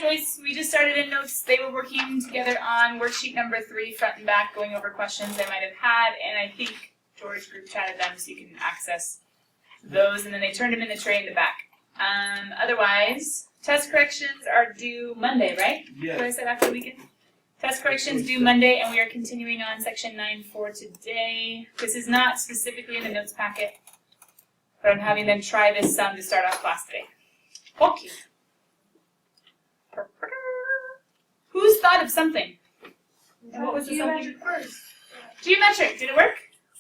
Joyce. We just started in notes. They were working together on worksheet number 3, front and back, going over questions they might have had, and I think George group chatted them so you can access those, and then they turned them in the tray in the back. Otherwise, test corrections are due Monday, right? Yes. What I said after the weekend? Test corrections due Monday, and we are continuing on section 9 for today. This is not specifically in the notes packet, but I'm having them try this sum to start off class today. Okay. Who's thought of something? And what was the something? Geometric first. Geometric. Did it work?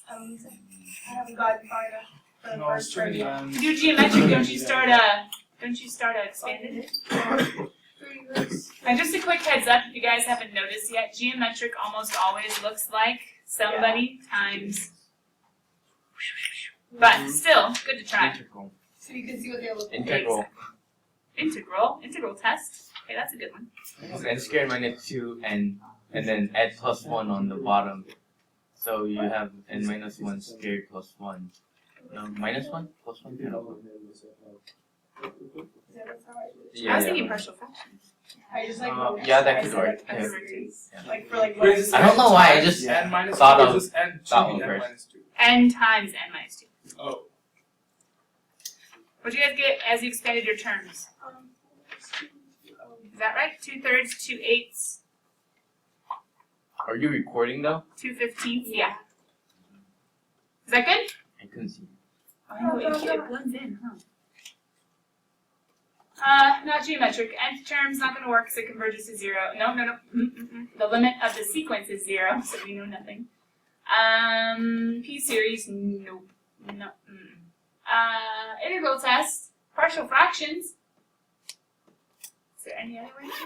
I haven't gotten far enough for the No, first it's turning part. on. To do geometric, don't you start expanded? And just a quick heads up, if you guys haven't noticed yet, geometric almost always looks like somebody times. But still, good to try. Integral. So you can see what they look like. Integral. Integral test. Okay, that's a good one. N squared minus 2 and then add plus 1 on the bottom. So you have n minus 1 squared plus 1. No, minus 1? Plus 1? No. I was thinking partial fractions. I just like yeah, that could work. I Yeah. would too. like for like Wait, is this I don't know why, I just n minus thought 2 of or is this n that should one be n first. minus 2? N times n minus 2. Oh. What'd you guys get as you expanded your terms? Is that right? 2/3, 2/8, Are you recording though? 2/15. Yeah. Is that good? I couldn't see. I know it blends in, huh? Not geometric. Nth term's not going to work because it converges to 0. No. The limit of the sequence is 0, so we know nothing. P series, nope. No. Integral test, partial fractions. Is there any other way to do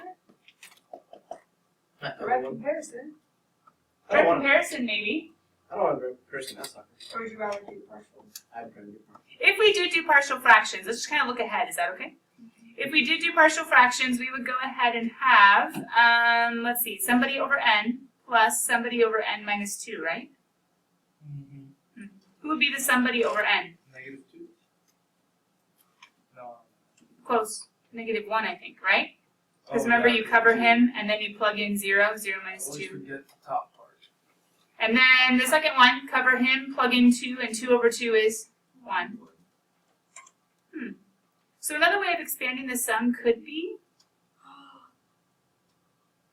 it? direct comparison. Direct comparison, maybe. I don't want to person that's not. Or would you rather do partial? I'd rather do partial. If we do partial fractions, let's just kind of look ahead. Is that okay? If we do partial fractions, we would go ahead and have, let's see, somebody over n plus somebody over n minus 2, right? Who would be the somebody over n? Negative 2? No. Close. -1, I think, right? Because Oh, remember, yeah. you cover him, and then you plug in 0, 0 minus Always 2. forget the top part. And then the second one, cover him, plug in 2, and 2 over 2 is 1. So another way of expanding the sum could be,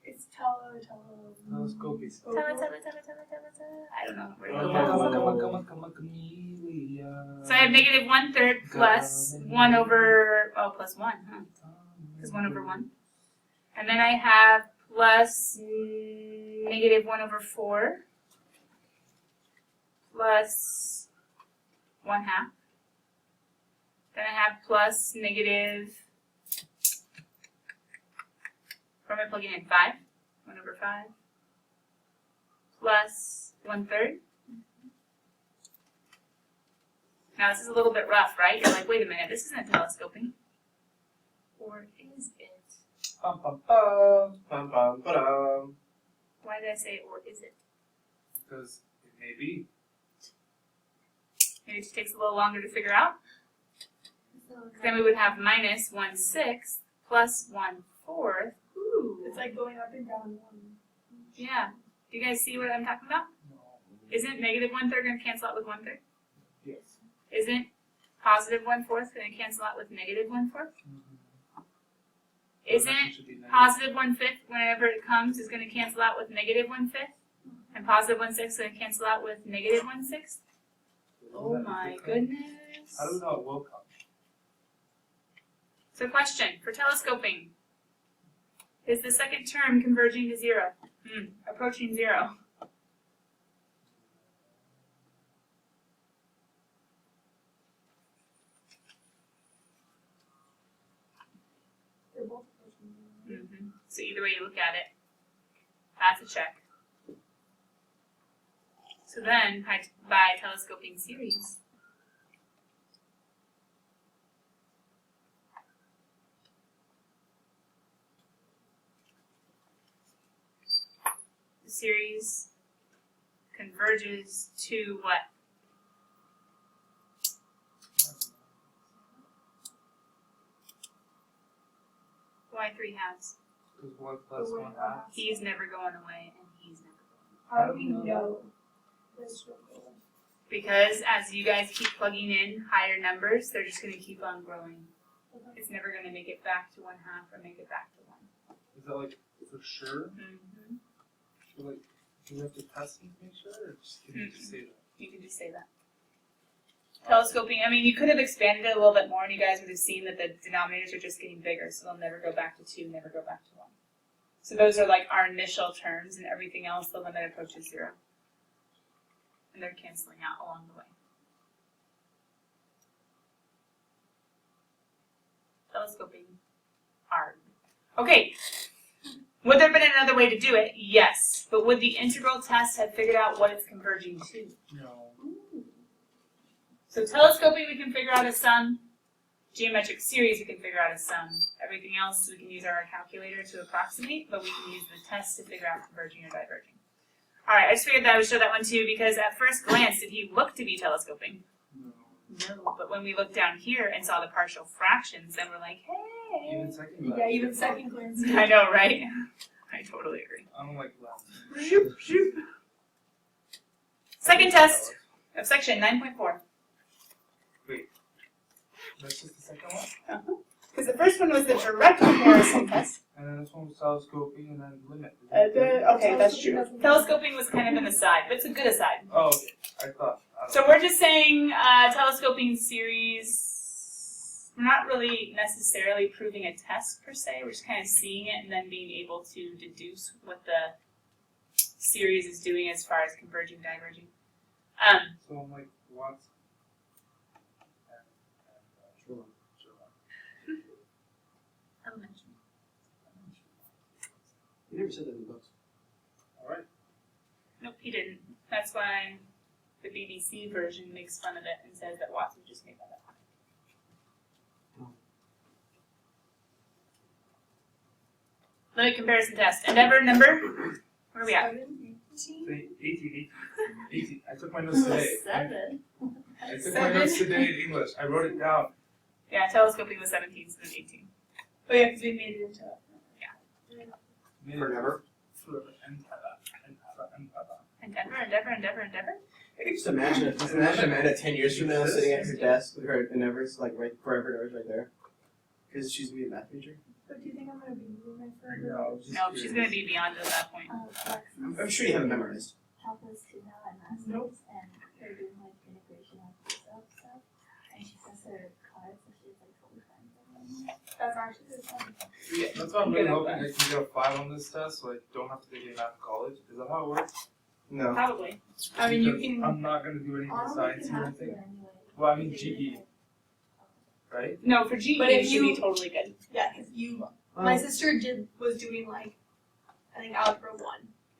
It's Telescopy. I don't know where to Come go. on, Camellia. So I have -1/3 plus 1 over, plus 1, huh? Because 1 over 1. And then I have plus -1 over 4 plus 1/2. Then I have plus negative, where am I plugging in? 5? 1 over 5 plus 1/3. Now this is a little bit rough, right? You're like, wait a minute, this isn't telescoping. Or is it? Bum bum bum bum bum ba-dum. Why did I say or is it? Because it may be. Maybe it just takes a little longer to figure out. Then we would have minus 1/6 plus 1/4. Ooh. It's like going up and down one. Yeah. Do you guys see what I'm talking about? No. Isn't -1/3 going to cancel out with 1/3? Yes. Isn't positive 1/4 going to cancel out with -1/4? Isn't positive 1/5 whenever it comes is going to cancel out with -1/5? And positive 1/6 is going to cancel out with -1/6? Oh my goodness. I don't know it will come. So question for telescoping. Is the second term converging to 0? Approaching 0. They're both approaching. So either way you look at it, that's a check. So then, by telescoping series, the series converges to what? Why 3 halves? Because 1 plus 1 half. He's never going away, and he's never going away. How do we know? This will go? Because as you guys keep plugging in higher numbers, they're just going to keep on growing. It's never going to make it back to 1 half or make it back to 1. Is that like for sure? Mm-hmm. So, like, do we have to test them to make sure, or just can you just say that? You can just say that. Telescoping, I mean, you could have expanded it a little bit more, and you guys would have seen that the denominators are just getting bigger, so they'll never go back to 2, never go back to 1. So those are like our initial terms, and everything else, the limit approaches 0. And they're canceling out along the way. Telescoping, hard. Okay, would there have been another way to do it? Yes, but would the integral test have figured out what it's converging to? No. So telescoping, we can figure out a sum. Geometric series, we can figure out a sum. Everything else, we can use our calculator to approximate, but we can use the test to figure out converging or diverging. All right, I just figured that I would show that one too, because at first glance, did he look to be telescoping? No. No, but when we looked down here and saw the partial fractions, then we're like, hey. Even second glance. Yeah, even second glance. I know, right? I totally agree. I don't like glance. Second test of section 9.4. That's just the second one? Because the first one was the direct comparison test. And then this one was telescoping and then limit. Okay, that's true. Telescoping was kind of an aside, but it's a good aside. Oh, okay. I thought. So we're just saying telescoping series, we're not really necessarily proving a test per se, we're just kind of seeing it and then being able to deduce what the series is doing as far as converging, diverging. So I'm like, what? Elementary. You never said that in the books. Alright. Nope, he didn't. That's why the BBC version makes fun of it and says that Watson just made that up. Limit comparison test. Endeavor number? Where are we at? 18. I took my notes today. 7. I took my notes today in English. I wrote it down. Yeah, telescoping was 17 instead of 18. Oh yeah, because we made it into. Forever. Endeavor. I can just imagine Amanda 10 years from now sitting at her desk with her endeavors, like right forever endeavors right there. Because she's gonna be a math major. But do you think I'm gonna be moving for No, just No, she's going to be beyond at that point. I'm sure you have it memorized. Calculus 2 now at Masters, Nope. and they're doing like integration of this stuff, and she has her cards, so she's like totally fine with it. That's actually good fun. Yeah, that's why I'm really hoping I can get a 5 on this test so I don't have to take any math in college. Is that how it works? No. Probably. I mean, you Because can. I'm not going to do anything science or anything. Well, Well, I mean GE, right? No, for GE, But it if should be you- totally good. Yeah, because my sister was doing like, I think algebra 1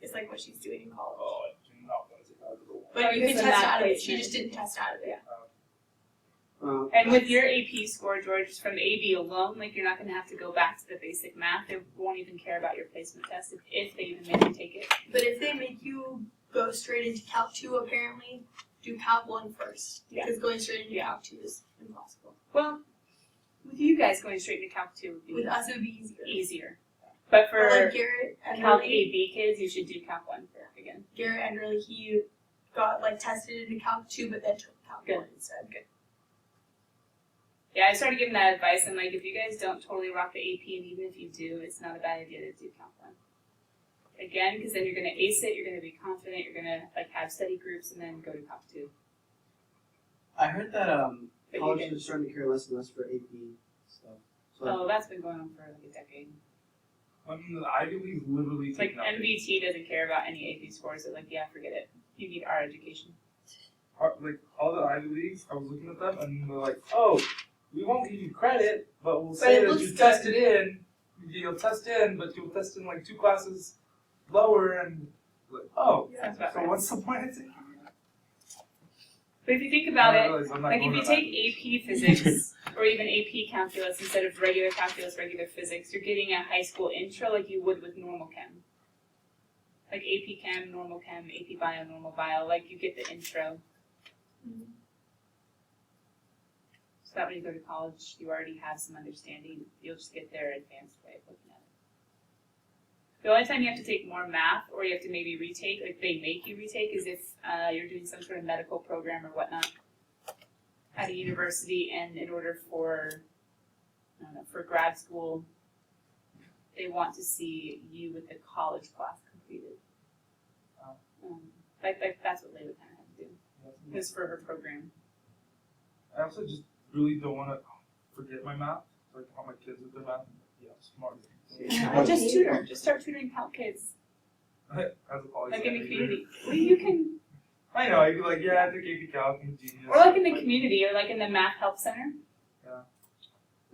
is like what she's doing in college. Oh, I do not want to take algebra 1. But you can Because of test that out of it. placement. She just didn't test out of it. And with your AP score, George, from AB alone, like you're not going to have to go back to the basic math. They won't even care about your placement test if they even make you take it. But if they make you go straight into Calc 2, apparently, do Calc 1 first. Yeah. Because going straight into Yeah. Calc 2 is impossible. Well, with you guys going straight into Calc 2 would be With us, it would be easier. easier. But for But like Garrett and Calc really, AB kids, you should do Calc 1 again. Garrett and really, he got like tested into Calc 2, but then took Calc Good. 1 instead. Good. Yeah, I started giving that advice. I'm like, if you guys don't totally rock the AP, and even if you do, it's not a bad idea to do Calc 1. Again, because then you're going to ace it, you're going to be confident, you're going to like have study groups, and then go to Calc 2. I heard that But you colleges can- are starting to care less and less for AP stuff. So Oh, that's been going on for like a decade. I mean, the Ivy League's literally It's like take nothing. MVT doesn't care about any AP scores. They're like, yeah, forget it. You need our education. Like, all the Ivy Leagues, I was looking at them and they're like, oh, we won't give you credit, but we'll say it that looks you good. tested in. You'll test in, but you'll test in like 2 classes lower and like, oh, That's about so right. what's the point of taking it? But if you think about I it, realize I'm not like if going you to take Ivy AP physics or even AP calculus instead of regular calculus, regular physics, you're getting a high school intro like you would with normal chem. Like AP chem, normal chem, AP bio, normal bio, like you get the intro. So that when you go to college, you already have some understanding. You'll just get their advanced way of looking at it. The only time you have to take more math, or you have to maybe retake, like they make you retake, is if you're doing some sort of medical program or whatnot at a university, and in order for, I don't know, for grad school, they want to see you with the college class completed. Like that's what Layla kind of had to do. It was for her program. I also just really don't want to forget my math. So I can help my kids with their math. Yeah, smart. Or just tutor. Just start tutoring Calc kids, As a poly like in the major. community. Well, you can, I know. I'd be like, yeah, I took AP Calc. I'm a genius. or like in the community, or like in the math help center.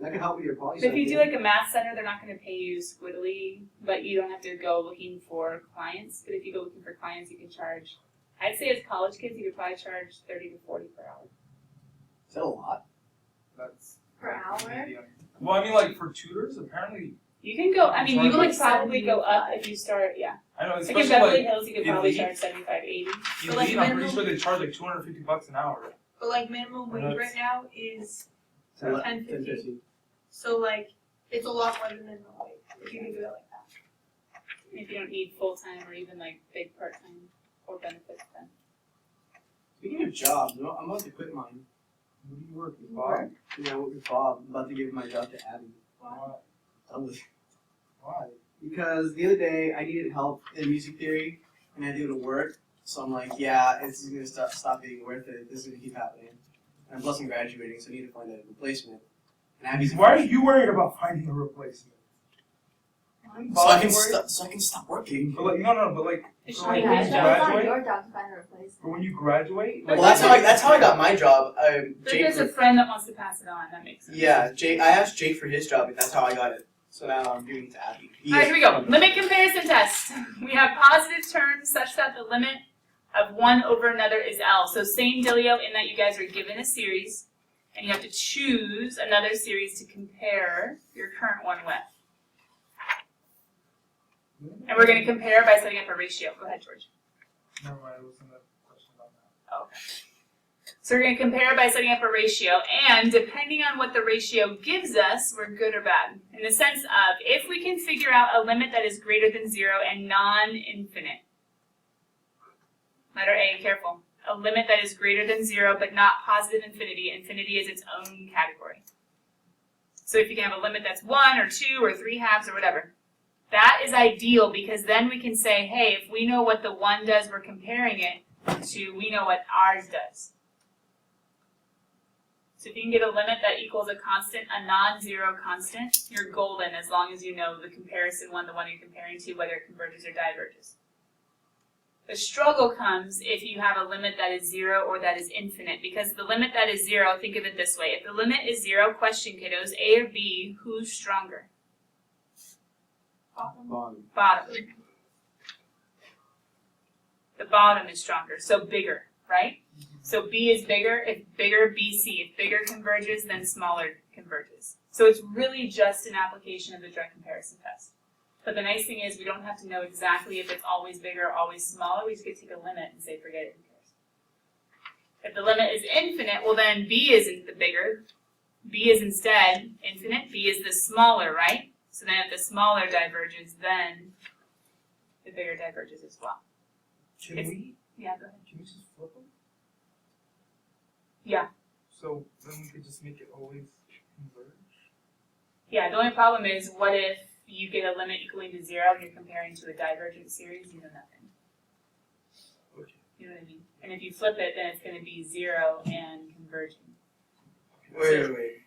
That can help with your poly. So if you do like a math center, they're not going to pay you squiddly, but you don't have to go looking for clients. But if you go looking for clients, you can charge. I'd say as college kids, you could probably charge 30 to 40 per hour. Is that a lot? That's Per hour? medium. Well, I mean, like for tutors, apparently. You can go. I mean, you Charge would probably go up if you start. Yeah. I know, Like in especially Beverly like Hills, you could probably elite. charge 75, 80. But, like, elite, I'm pretty minimum- sure they charge like $250 an hour. But like minimum wage That's- right now is So $10.50. 10.50. So like it's a lot more than minimum wage if you can do it like that. If you don't need full time or even like big part time or benefits, then. Speaking of jobs, I'm about to quit mine. Who do you work with, You Bob? work? Yeah, I work with Bob. I'm about to give my job to Abby. Why? Tell us. Why? Because the other day I needed help in music theory and I had to go to work. So I'm like, yeah, it's gonna stop being worth it. This is gonna keep happening. And plus I'm graduating, so I need to find a replacement. And Abby's Why are you worried about finding a replacement? so I can stop working. But like, no, but like, It so should like be when his you job. It's not graduate, your job to find a replacement. but when you graduate, But Well, that's how I got my job. But Jake. there's a friend that wants to pass it on. That makes sense. Yeah, Jake. I asked Jake for his job, and that's how I got it. So now I'm giving it to Abby. All right, here we go. Limit comparison test. We have positive terms such that the limit of one over another is L. So same dealio in that you guys are given a series, and you have to choose another series to compare your current one with. And we're going to compare by setting up a ratio. Go ahead, George. never mind, it wasn't a question on that. Okay. So we're going to compare by setting up a ratio, and depending on what the ratio gives us, we're good or bad. In the sense of, if we can figure out a limit that is greater than 0 and non-infinite. Letter A, careful. A limit that is greater than 0 but not positive infinity. Infinity is its own category. So if you can have a limit that's 1 or 2 or 3 halves or whatever, that is ideal because then we can say, hey, if we know what the 1 does, we're comparing it to, we know what ours does. So if you can get a limit that equals a constant, a non-zero constant, you're golden as long as you know the comparison one, the one you're comparing to, whether it converges or diverges. The struggle comes if you have a limit that is 0 or that is infinite, because the limit that is 0, think of it this way. If the limit is 0, question kiddos, A or B, who's stronger? Bottom. Bottom. The bottom is stronger, so bigger, right? So B is bigger, if bigger, BC. If bigger converges, then smaller converges. So it's really just an application of the direct comparison test. But the nice thing is we don't have to know exactly if it's always bigger or always smaller. We just get to take a limit and say, forget it, who cares? If the limit is infinite, well then B isn't the bigger. B is instead infinite. B is the smaller, right? So then if the smaller diverges, then the bigger diverges as well. Can It's- we Yeah, go ahead. just flip them? Yeah. So then we could just make it always converge? Yeah, the only problem is, what if you get a limit equaling to 0 and you're comparing to a divergent series? You know nothing. Okay. You know what I mean? And if you flip it, then it's going to be 0 and converging. Wait.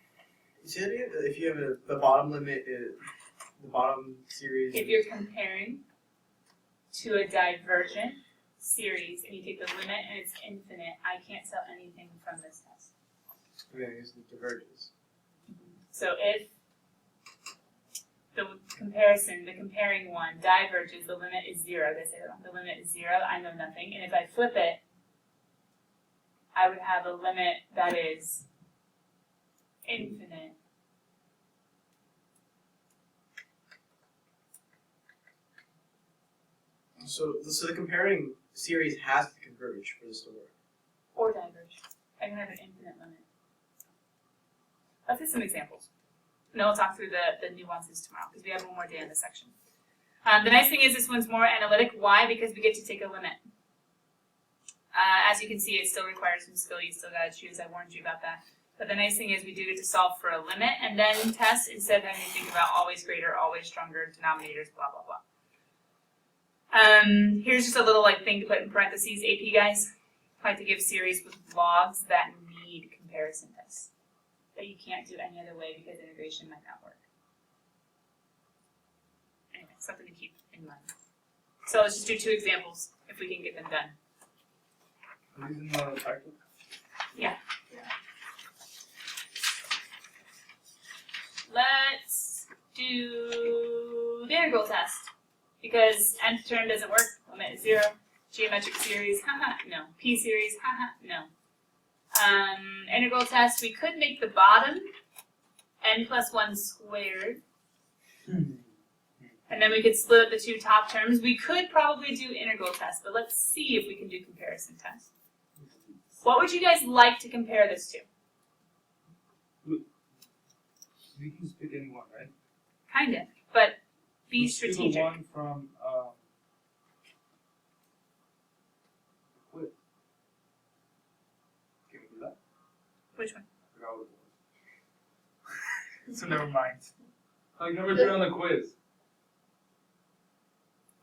Say it again. If you have the bottom limit is the bottom series. If you're comparing to a divergent series and you take the limit and it's infinite, I can't tell anything from this test. Okay, I guess it diverges. So if the comparing one diverges, the limit is 0. They say that wrong. The limit is 0, I know nothing. And if I flip it, I would have a limit that is infinite. So the comparing series has to converge for this to work. Or diverge. I can have an infinite limit. Let's hit some examples. And then we'll talk through the nuances tomorrow because we have one more day in this section. The nice thing is this one's more analytic. Why? Because we get to take a limit. As you can see, it still requires some skill. You still got to choose. I warned you about that. But the nice thing is we do get to solve for a limit and then test instead of having to think about always greater, always stronger, denominators, blah, blah, blah. Here's just a little thing to put in parentheses. AP guys like to give series with logs that need comparison tests that you can't do any other way because integration might not work. Anyway, something to keep in mind. So let's just do 2 examples if we can get them done. Are these in the textbook? Let's do the integral test. Because nth term doesn't work, limit is 0. Geometric series, haha, no. P series, haha, no. Integral test, we could make the bottom n plus 1 squared. And then we could split up the 2 top terms. We could probably do integral test, but let's see if we can do comparison test. What would you guys like to compare this to? We can just pick any one, right? Kind of, but be Let's do the strategic. one from quiz. Can we do that? Which one? I forgot what it was. So never mind. Like number 3 on the quiz.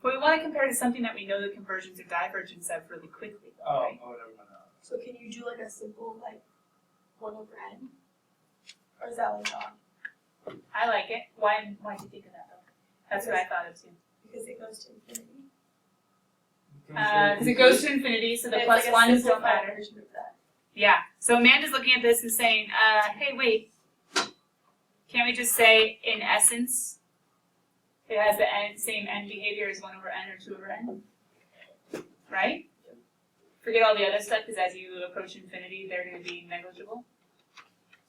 Well, we want to compare to something that we know the conversions or divergence of really quickly, though, Oh, right? never mind. So can you do a simple 1 over n? Or is that not? I like it. Why did you think of that, though? That's what I thought of, too. Because it goes to infinity. Because it goes to infinity, so the It's plus a ones don't simplified matter. version of that. Yeah. So Amanda's looking at this and saying, hey, wait. Can't we just say, in essence, it has the same n behavior as 1 over n or 2 over n? Right? Forget all the other stuff, because as you approach infinity, they're going to be negligible.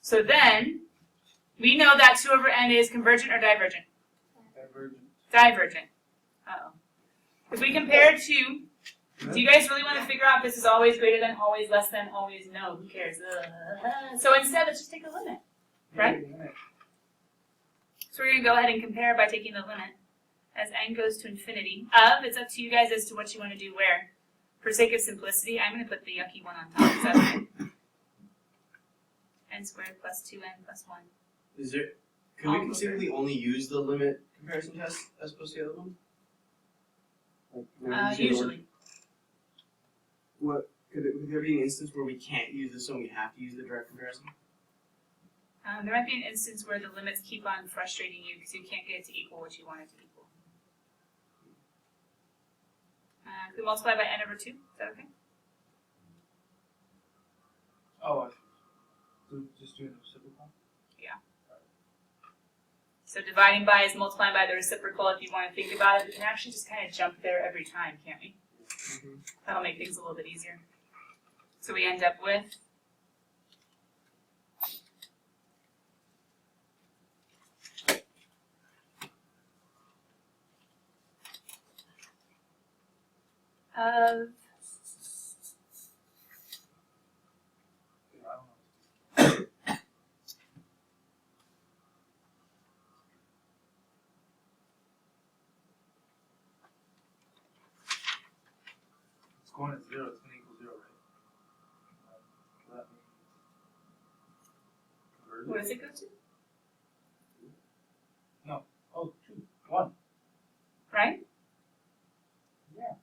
So then, we know that 2 over n is convergent or divergent? Divergent. Divergent. Uh-oh. If we compare to, do you guys really want to figure out if this is always greater than, always less than, always no? Who cares? So instead, let's just take a limit. Right? So we're going to go ahead and compare by taking the limit as n goes to infinity of, it's up to you guys as to what you want to do where. For sake of simplicity, I'm going to put the yucky one on top. Is that okay? N squared plus 2n plus 1. Is there? Can we conceivably only use the limit comparison test as opposed to the other one? Usually. What could there be an instance where we can't use this one? We have to use the direct comparison. There might be an instance where the limits keep on frustrating you because you can't get it to equal what you want it to equal. Can we multiply by n over 2? Is that okay? Oh, I see. So just doing the reciprocal? So dividing by is multiplying by the reciprocal. If you want to think about it, we can actually just kind of jump there every time, can't we? That'll make things a little bit easier. So we end up with of Yeah, I don't know. It's going at 0, it's going to equal 0, right? So that means conversion? what does it go to? Oh, 2, 1. Right? Yeah.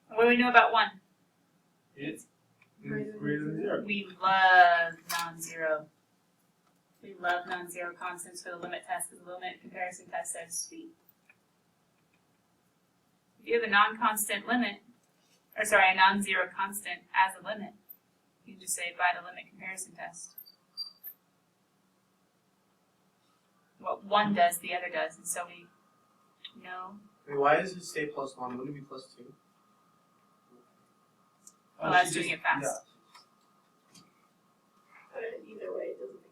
What do we know about 1? It's greater than 0. We love non-zero. We love non-zero constants for the limit test because the limit comparison test says sweet. If you have a non-constant limit, or sorry, a non-zero constant as a limit, you can just say by the limit comparison test. What one does, the other does, and so we know. Wait, why does it stay +1? Wouldn't it be +2? Oh, I was doing it fast. Yeah. But either way, it doesn't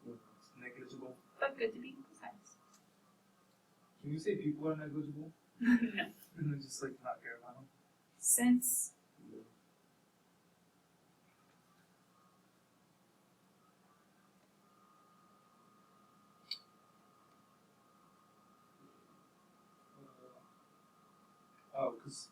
make It's negligible. But good to be precise. Can you say people are negligible? No. And then just not care about them? Since Oh, because.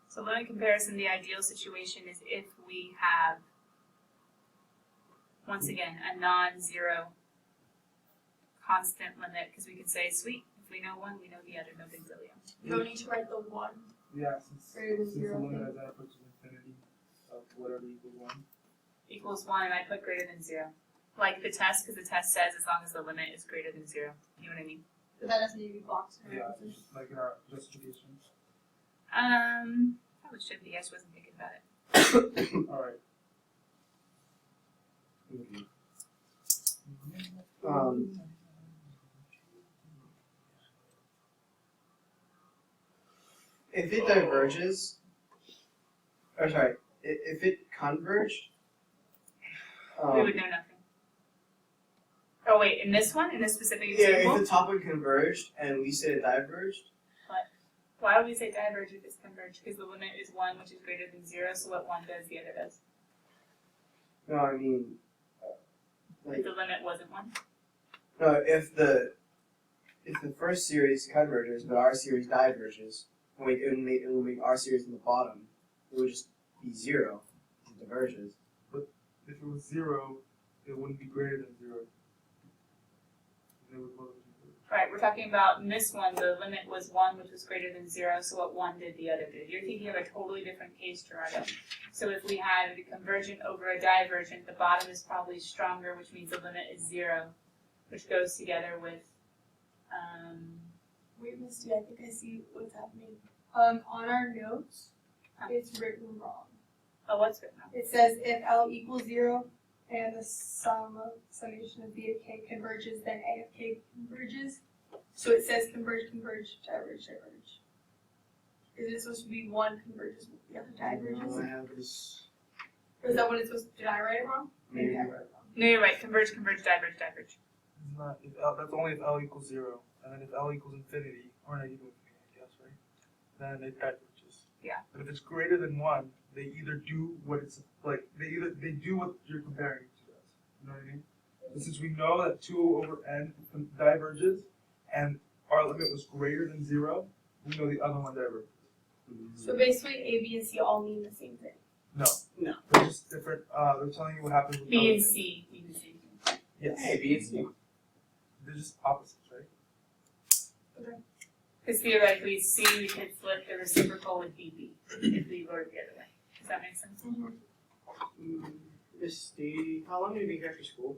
So limit comparison, the ideal situation is if we have, once again, a non-zero constant limit, because we could say, sweet, if we know one, we know the other, no big deal. You don't need to write the one. Yeah, since Greater than the zero limit thing. as n approaches infinity of whatever equals 1. Equals 1, and I put greater than 0. Like the test, because the test says as long as the limit is greater than 0. You know what I mean? But that doesn't need to be boxed. or Yeah, anything. like in our justification. Probably should be. I just wasn't thinking about it. Alright. If it diverges, or sorry, if it converged, We would know nothing. Oh wait, in this one, in this specific yeah, example, if the top one converged and we said it diverged, why would we say diverge if it's converged? Because the limit is 1, which is greater than 0, so what 1 does, the other does. no, I mean, If the limit wasn't 1. no, if the first series converges but our series diverges, and it will make our series in the bottom, it would just be 0 if it diverges. If it was 0, it wouldn't be greater than 0. They would both be 0. Right, we're talking about in this one, the limit was 1, which was greater than 0, so what 1 did, the other did. You're thinking of a totally different case, Gerardo. So if we had a convergent over a divergent, the bottom is probably stronger, which means the limit is 0, which goes together with, Wait, Misty, I think I see what's happening. On our notes, it's written wrong. oh, what's it now? It says if L equals 0 and the summation of B of K converges, then A of K converges. So it says converge, converge, diverge, diverge. Is it supposed to be one converges with the other diverges? I have this. Or is that what it's supposed to, did I write it wrong? Maybe. I wrote it wrong. No, you're right, converge, converge, diverge, diverge. It's not, if L, that's only if L equals 0. And then if L equals infinity, or negative infinity, I guess, right? Then it diverges. Yeah. But if it's greater than 1, they either do what it's, like, they do what you're comparing it to as. You know what I mean? And since we know that 2 over n diverges, and our limit was greater than 0, we know the other one diverges. So basically A, B, and C all mean the same thing. No. No. They're just different, they're telling you what happens with B other and things. C mean the same thing. Yes. Hey, B and C. They're just opposites, right? Because theoretically, C we could flip the reciprocal with BB if we wrote it the other way. Does that make sense? Misty, how long have you been here after school?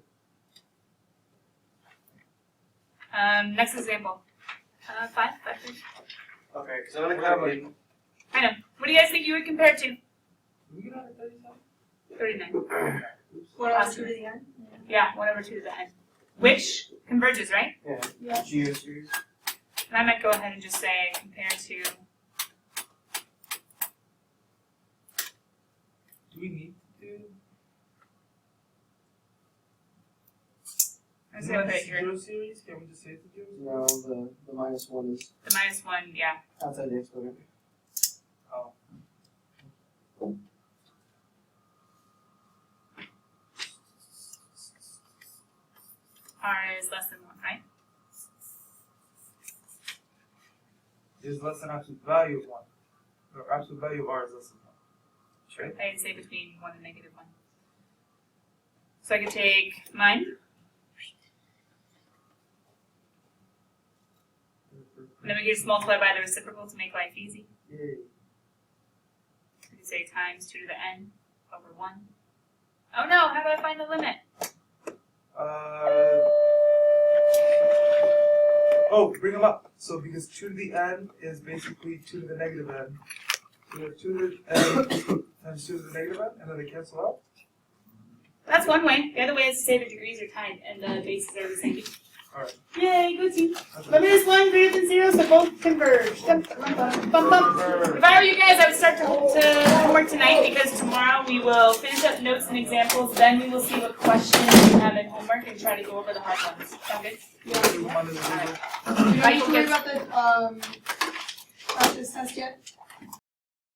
Next example. 5. Okay, because I'm gonna Yeah, come in. I know. What do you guys think you would compare it to? Did we get out of 37? 39. What else to the end? Yeah, 1 over 2 to the n. Which converges, right? Yeah. Geo series. And I might go ahead and just say compare to. Do we need to do? I'm just gonna put it here. Zero series? Can we just say it's a zero series? No, the minus 1 is The minus 1, yeah. outside the exponent. Oh. R is less than 1, right? Is less than absolute value of 1. Or absolute value of r is less than 1. Right? I didn't say between 1 and negative 1. So I could take mine. And then we can just multiply by the reciprocal to make life easy. Yay. We could say times 2 to the n over 1. Oh no, how do I find the limit? Oh, bring them up. So because 2 to the n is basically 2 to the negative n. So we have 2 to the n times 2 to the negative n, and then they cancel out. That's one way. The other way is to say the degrees are tied and the bases are the same. Alright. Yay, good team. That's Limit is 1 greater than 0, so both converge. Bum, bum. If I were you guys, I would start to homework tonight because tomorrow we will finish up notes and examples. Then we will see what questions you have in homework and try to go over the hard ones. Sound good? You don't need to worry about the practice test yet?